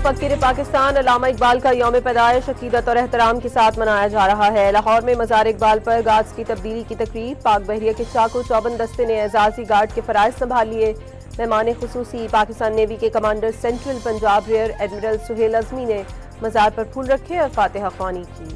मुफक्किर पाकिस्तान अल्लामा इकबाल का यौम पैदाइश अकीदत और एहतराम के साथ मनाया जा रहा है। लाहौर में मज़ार इकबाल पर गार्ड्स की तब्दीली की तकरीब। पाक बहरिया के चाकू चौबन दस्ते ने एजाजी गार्ड के फराइज संभाल लिए। मेहमान खुसूसी पाकिस्तान नेवी के commander central Punjab rear admiral Suhail Azmi ने मज़ार पर फूल रखे और फातिहा ख्वानी की।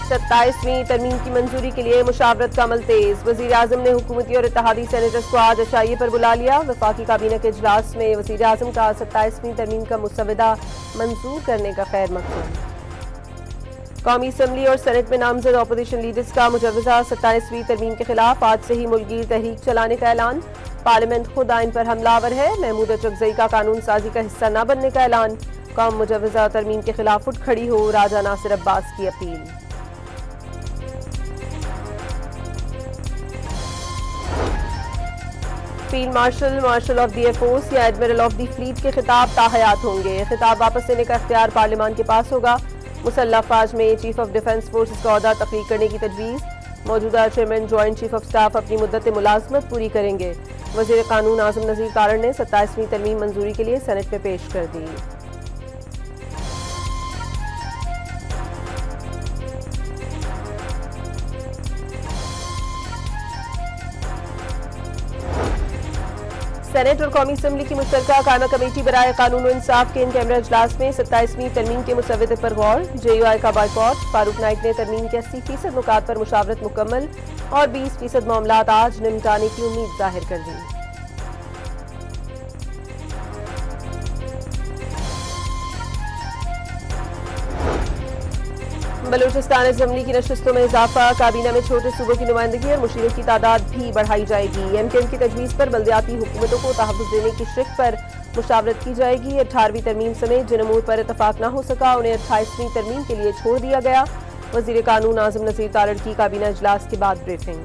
सत्ताईसवीं तरमीम की मंजूरी के लिए मुशावरत का अमल तेज। वज़ीर आज़म ने हुकूमती और इत्तेहादी सेनेटर्स को आज अशाइये पर बुला लिया। वफाकी काबीना के इजलास में वज़ीर आज़म का 27वीं तरमीम का मुसवदा मंजूर करने का खैर मकसद। कौमी असम्बली और सेनेट में नामजद अपोजिशन लीडर्स का मुजवजा 27वीं तरमीम के खिलाफ आज से ही मुल्कगीर तहरीक चलाने का ऐलान। पार्लियामेंट खुद आइन पर हमलावर है। महमूद चकजई का कानून साजी का हिस्सा न बनने का ऐलान। कौम मुजवजा तरमीम के खिलाफ उठ खड़ी हो, राजा नासिर अब्बास की appeal. Field marshal of the air force या एडमिरल ऑफ द फ्लीट के खिताब ताहयात होंगे। खिताब वापस लेने का इख्तियार पार्लियामान के पास होगा। मुसल्लह अफवाज में चीफ ऑफ डिफेंस फोर्सेस का ओहदा तख्लीक करने की तजवीज़। मौजूदा chairman joint chief of staff अपनी मुद्दत मुलाजमत पूरी करेंगे। वज़ीर कानून आज़म नज़ीर तारड़ ने 27वीं तरमीम मंजूरी के लिए सेनेट में पेश कर दी। सेनेट और कौमी असम्बली की मुश्तरका कायमा कमेटी बराए कानून और इंसाफ के इन कैमरा इजलास में 27वीं तरमीम के मुसवदे पर गौर। JUI का बाइकॉट। फारूक नाइक ने तरमीम के 80% नुकात पर मुशावरत मुकम्मल और 20% मामलात आज निपटाने की उम्मीद जाहिर कर दी। बलूचिस्तान असम्बली की नशस्तों में इजाफा। काबीना में छोटे सूबों की नुमाइंदगी और मुशीरों की तादाद भी बढ़ाई जाएगी। MKM की तजवीज़ पर बल्दियाती हुकूमतों को तहफ़्फ़ुज़ देने की शिक पर मुशावरत की जाएगी। 18वीं तरमीम समेत जिन अमूर पर इतफाक न हो सका उन्हें 28वीं तरमीम के लिए छोड़ दिया गया। वज़ीर कानून आज़म नज़ीर तारड़ की काबीना इजलास के बाद ब्रीफिंग।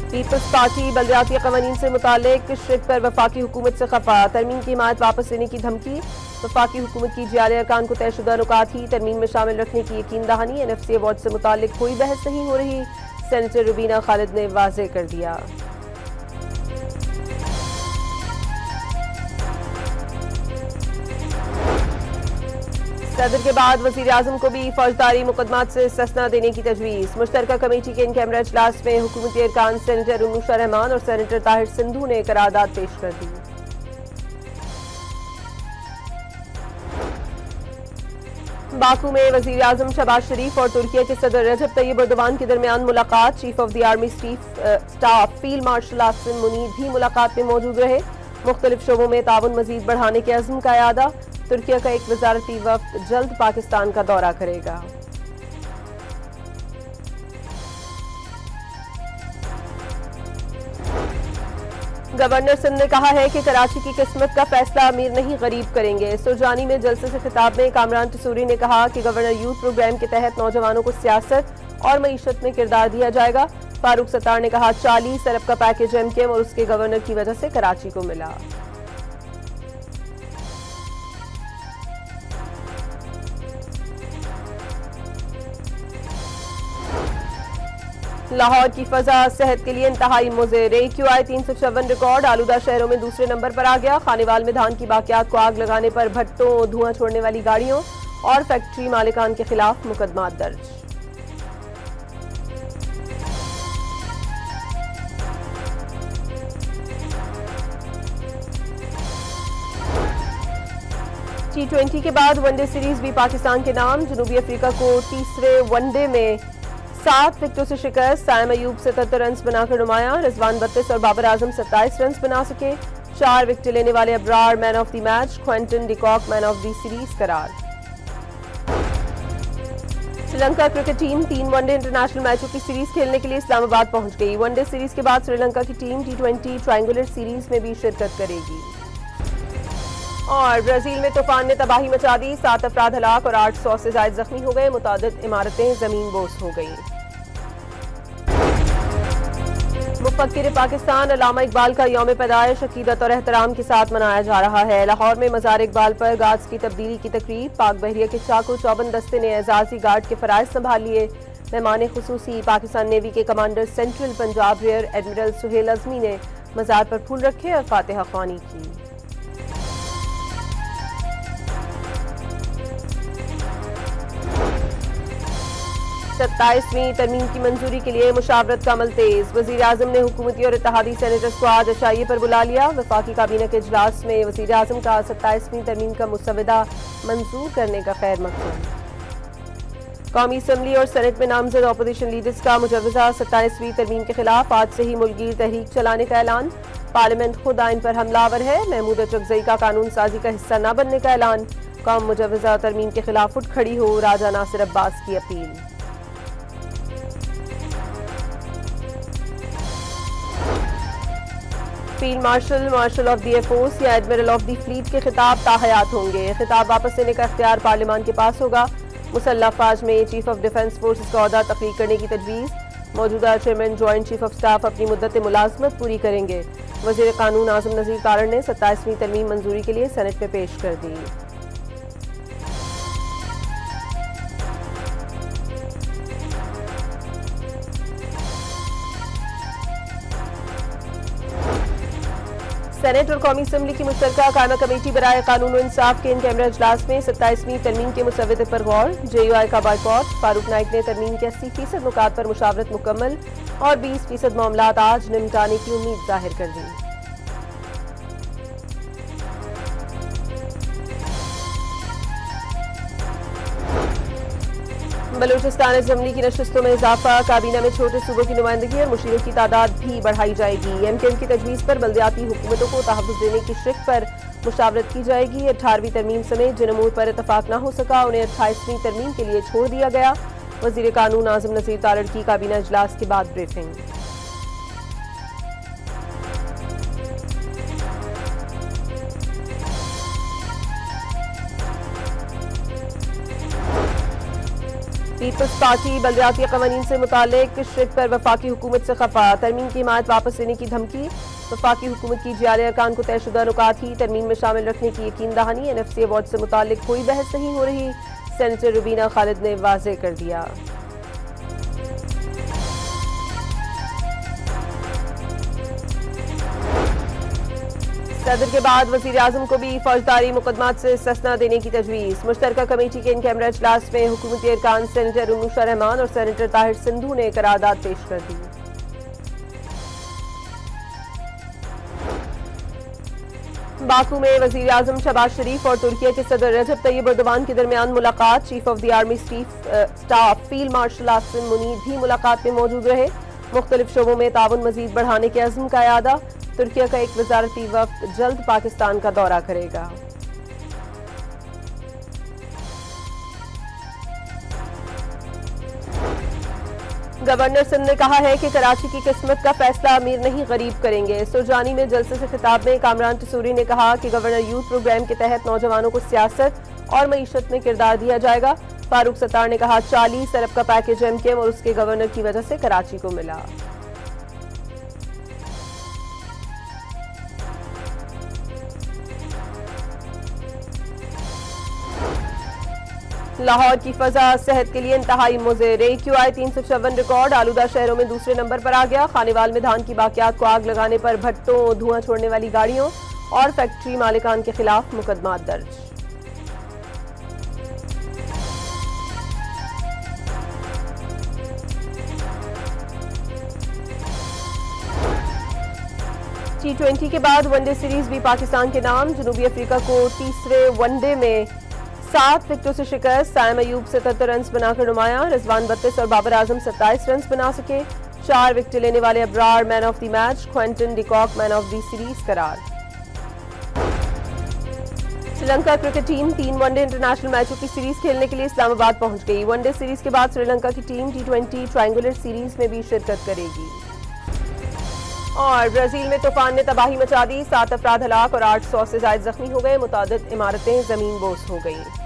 पीपल्स पार्टी बलदियाती कवानीन से मुतालिक शिक पर वफाकी हुकूमत से खफा। तरमीम की हिमायत वापस लेने की धमकी। वफाकी हुकूमत की जियाले अरकान को तयशुदा नुकात ही तरमीम में शामिल रखने की यकीन दहानी। NFC अवार्ड से मुतालिक कोई बहस नहीं हो रही। सेनेटर रुबीना खालिद ने वाज़ेह कर दिया। सदर के बाद वज़ीर आज़म को भी फौजदारी मुकदमात से इस्तिस्ना देने की तजवीज़। मुश्तरका कमेटी के इन कैमरा इजलास में हुकूमती अरकान सेनेटर उन्नुशा रहमान और सेनेटर ताहिर सिंधु ने करारदाद पेश कर दी। बाकू में वज़ीर आज़म शहबाज शरीफ और तुर्किया के सदर रजब तैयब एर्दोगान के दरमियान मुलाकात। Chief of the army staff field marshal Asim Munir भी मुलाकात में मौजूद रहे। मुख्तलिफ शोबों में ताउन मजीद बढ़ाने के अज़्म का यादा। तुर्किया का एक वजारती वफ्द जल्द पाकिस्तान का दौरा करेगा। गवर्नर सिंध ने कहा है कि कराची की किस्मत का फैसला अमीर नहीं गरीब करेंगे। सुरजानी में जलसे से खिताब में कामरान टसूरी ने कहा कि गवर्नर यूथ प्रोग्राम के तहत नौजवानों को सियासत और मईशत में किरदार दिया जाएगा। फारूक सत्तार ने कहा 40 अरब का पैकेज MKM और उसके गवर्नर की वजह से कराची को मिला। लाहौर की फजा सेहत के लिए इंतहाई मुज़र। AQI 354 record. आलूदा शहरों में दूसरे नंबर पर आ गया। खानेवाल में धान की बाकियात को आग लगाने पर भट्टों, धुआं छोड़ने वाली गाड़ियों और फैक्ट्री मालिकान के खिलाफ मुकदमा दर्ज। T20 के बाद वनडे सीरीज भी पाकिस्तान के नाम। जनूबी अफ्रीका को तीसरे वनडे में 7 विकेटों से शिकस्त। साइम अयूब 77 रन बनाकर नुमाया। रिजवान 32 और बाबर आजम 27 रन बना सके। 4 विकेट लेने वाले Abrar man of the match. Quinton de Kock man of the series करार। Sri Lanka cricket team 3 one day international मैचों की सीरीज खेलने के लिए इस्लामाबाद पहुंच गई। वनडे सीरीज के बाद श्रीलंका की टीम T20 ट्रायंगुलर सीरीज में भी शिरकत करेगी। और ब्राजील में तूफान ने तबाही मचा दी। 7 अफराद हलाक और 800 से ज्यादा जख्मी हो गए। मुतादिद इमारतें जमीन बोस हो गई। मुफक्किर पाकिस्तान अल्लामा इकबाल का यौम पैदाइश अकीदत और एहतराम के साथ मनाया जा रहा है। लाहौर में मज़ार इकबाल पर गार्ड्स की तब्दीली की तकरीब। पाक बहरिया के चाकू चौबन दस्ते ने एजाजी गार्ड के फराइज संभाल लिए। मेहमान खुसूसी पाकिस्तान नेवी के commander central Punjab rear admiral Suhail Azmi ने मज़ार पर फूल रखे और फातिहा ख्वानी की। 27वीं तरमीम की मंजूरी के लिए मुशावरत का अमल तेज। वज़ीर आज़म ने हुकूमती और इत्तेहादी सेनेटर्स को आज अशाइये पर बुला लिया। वफाकी काबीना के इजलास में वज़ीर आज़म का 27वीं तरमीम का मुसवदा मंजूर करने का खैर मकसद। कौमी असम्बली और सेनेट में नामजद अपोजिशन लीडर्स का मुजवजा 27वीं तरमीम के खिलाफ आज से ही मुल्कगीर तहरीक चलाने का ऐलान। पार्लियामेंट खुद आइन पर हमलावर है। महमूद चकजई का कानून साजी का हिस्सा न बनने का ऐलान। कौम मुजवजा तरमीम के खिलाफ उठ खड़ी हो, राजा नासिर अब्बास की appeal. Field marshal of the air force या एडमिरल ऑफ द फ्लीट के खिताब ताहयात होंगे। खिताब वापस लेने का इख्तियार पार्लियामान के पास होगा। मुसल्लह अफवाज में चीफ ऑफ डिफेंस फोर्सेस का ओहदा तकरीर करने की तजवीज़। मौजूदा chairman joint chief of staff अपनी मुद्दत मुलाजमत पूरी करेंगे। वज़ीर कानून आज़म नज़ीर तारड़ ने 27वीं तरमीम मंजूरी के लिए सेनेट में पेश कर दी। सेनेट और कौमी असम्बली की मुश्तरका कायमा कमेटी बराए कानून और इंसाफ के इन कैमरा इजलास में 27वीं तरमीम के मुसवदे पर गौर। JUI का बाइकॉट। फारूक नाइक ने तरमीम के 80% नुकात पर मुशावरत मुकम्मल और 20% मामलात आज निपटाने की उम्मीद जाहिर कर दी। बलूचिस्तान असम्बली की नशस्तों में इजाफा। काबीना में छोटे सूबों की नुमाइंदगी और मुशीरों की तादाद भी बढ़ाई जाएगी। MKM की तजवीज़ पर बल्दियाती हुकूमतों को तहफ़्फ़ुज़ देने की शिक पर मुशावरत की जाएगी। 18वीं तरमीम समेत जिन अमूर पर इतफाक न हो सका उन्हें 28वीं तरमीम के लिए छोड़ दिया गया। वज़ीर कानून आज़म नज़ीर तारड़ की काबीना इजलास के बाद ब्रीफिंग। पीपल्स पार्टी बलदियाती कवानीन से मुतालिक शिक पर वफाकी हुकूमत से खफा। तरमीम की हिमायत वापस लेने की धमकी। वफाकी हुकूमत की जियाले अरकान को तयशुदा नुकात ही तरमीम में शामिल रखने की यकीन दहानी। NFC अवार्ड से मुतालिक कोई बहस नहीं हो रही। सेनेटर रुबीना खालिद ने वाज़ेह कर दिया। सदर के बाद वज़ीर आज़म को भी फौजदारी मुकदमात से इस्तिस्ना देने की तजवीज़। मुश्तरका कमेटी के इन कैमरा इजलास में हुकूमती अरकान सेनेटर उन्नुशा रहमान और सेनेटर ताहिर सिंधु ने करारदाद पेश कर दी। बाकू में वज़ीर आज़म शहबाज शरीफ और तुर्किया के सदर रजब तैयब एर्दोगान के दरमियान मुलाकात। Chief of the army staff field marshal Asim Munir भी मुलाकात में मौजूद रहे। मुख्तलिफ शोबों में ताउन मजीद बढ़ाने के अज़्म का यादा। तुर्किया का एक वज़ारती वफ़द जल्द पाकिस्तान का दौरा करेगा। गवर्नर सिंध ने कहा है कि कराची की किस्मत का फैसला अमीर नहीं गरीब करेंगे। सुरजानी में जलसे से खिताब में कामरान टसूरी ने कहा कि गवर्नर यूथ प्रोग्राम के तहत नौजवानों को सियासत और मईशत में किरदार दिया जाएगा। फारूक सत्तार ने कहा 40 अरब का पैकेज MKM और उसके गवर्नर की वजह से कराची को मिला। लाहौर की फजा सेहत के लिए इंतहाई मुज़र। AQI 354 record. आलूदा शहरों में दूसरे नंबर पर आ गया। खानेवाल में धान की बाकियात को आग लगाने पर भट्टों, धुआं छोड़ने वाली गाड़ियों और फैक्ट्री मालिकान के खिलाफ मुकदमा दर्ज। T20 के बाद वनडे सीरीज भी पाकिस्तान के नाम। जनूबी अफ्रीका को तीसरे वनडे में 7 विकेटों से शिकस्त। साइम अयूब 77 रन बनाकर नुमाया। रिजवान 32 और बाबर आजम 27 रन बना सके। 4 विकेट लेने वाले Abrar man of the match. Quinton de Kock man of the series करार। Sri Lanka cricket team 3 one day international मैचों की सीरीज खेलने के लिए इस्लामाबाद पहुंच गई। वनडे सीरीज के बाद श्रीलंका की टीम T20 ट्रायंगुलर सीरीज में भी शिरकत करेगी। और ब्राजील में तूफान ने तबाही मचा दी। 7 अफराद हलाक और 800 से ज्यादा जख्मी हो गए। मुतादिद इमारतें जमीन बोस हो गई।